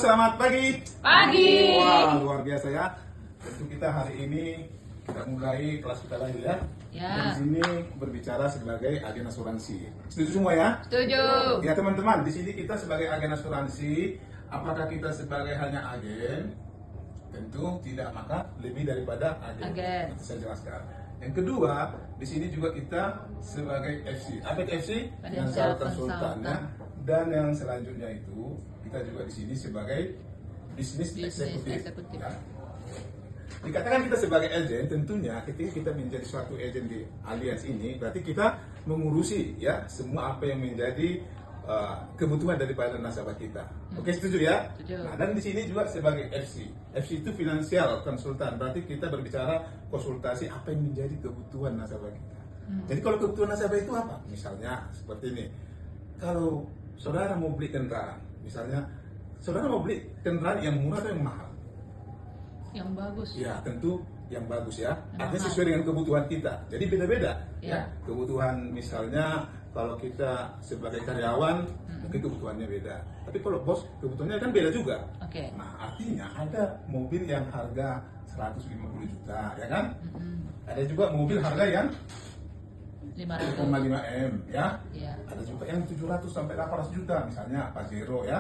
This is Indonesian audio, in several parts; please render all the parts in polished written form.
Selamat pagi. Pagi. Wah, luar biasa ya. Tentu kita hari ini kita mulai kelas kita lagi ya. Ya. Di sini berbicara sebagai agen asuransi. Setuju semua ya? Setuju. Ya teman-teman, di sini kita sebagai agen asuransi, apakah kita sebagai hanya agen? Tentu tidak, maka lebih daripada agen. Nanti saya jelaskan. Yang kedua, di sini juga kita sebagai FC. Apa itu FC? Financial Consultant ya. Dan yang selanjutnya itu kita juga di sini sebagai bisnis eksekutif. Ya. Dikatakan kita sebagai agen, tentunya ketika kita menjadi suatu agen di Allianz ini, berarti kita mengurusi ya semua apa yang menjadi kebutuhan daripada nasabah kita. Oke, setuju ya? Setuju. Nah, dan di sini juga sebagai FC. FC itu Financial Consultant, berarti kita berbicara konsultasi apa yang menjadi kebutuhan nasabah kita. Jadi kalau kebutuhan nasabah itu apa? Misalnya seperti ini. Kalau saudara mau beli kendaraan, misalnya saudara mau beli kendaraan yang murah atau yang mahal? Yang bagus. Ya, tentu yang bagus ya. Yang Artinya mahal. sesuai dengan kebutuhan kita. Jadi beda-beda ya. Ya. Kebutuhan misalnya kalau kita sebagai karyawan mungkin kebutuhannya beda. Tapi kalau bos kebutuhannya kan beda juga. Oke. Nah, artinya ada mobil yang harga 150 juta, ya kan? Ada juga mobil harga yang 500. 1,5 M ya. Iya. Ada juga yang 700 sampai 800 juta misalnya Pajero ya.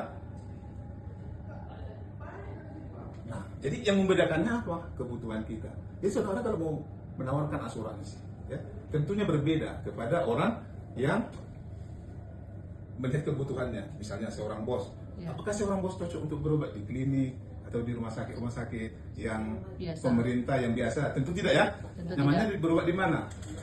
Nah, jadi yang membedakannya apa? Kebutuhan kita. Jadi saudara kalau mau menawarkan asuransi, ya, tentunya berbeda kepada orang yang melihat kebutuhannya. Misalnya seorang bos, Ya. apakah seorang bos cocok untuk berobat di klinik atau di rumah sakit yang Biasa. pemerintah yang biasa? Tentu tidak ya. Tentu Namanya tidak. berobat di mana?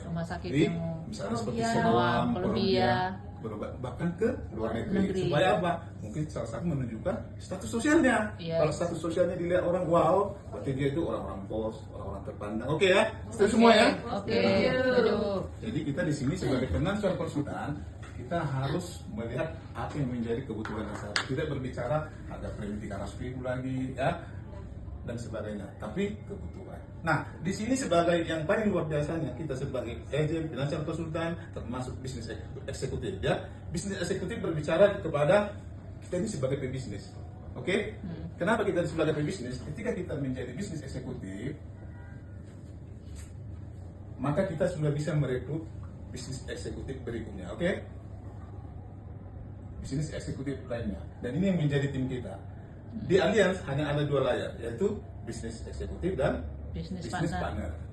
Rumah sakit Di yang misalnya seperti Colombia, Siloam, Colombia. berobat bahkan ke luar negeri. Negeri. Supaya apa? Mungkin salah satu menunjukkan status sosialnya. Iya. Kalau status sosialnya dilihat orang, wow, berarti dia itu orang-orang bos, orang-orang terpandang. Oke ya, setuju semua ya? Oke. Setuju. Jadi kita di sini sebagai financial consultant, kita harus melihat apa yang menjadi kebutuhan nasabah. Tidak berbicara harga premi 300.000 lagi ya dan sebagainya, tapi kebutuhan. Nah, di sini sebagai yang paling luar biasanya kita sebagai agent financial consultant termasuk bisnis eksekutif ya. Bisnis eksekutif berbicara kepada kita ini sebagai pebisnis. Oke? Kenapa kita sebagai pebisnis? Ketika kita menjadi bisnis eksekutif, maka kita sudah bisa merekrut bisnis eksekutif berikutnya. Oke? Bisnis eksekutif lainnya. Dan ini yang menjadi tim kita. Di Allianz hanya ada 2 layar, yaitu bisnis eksekutif dan Bisnis bisnis partner. partner.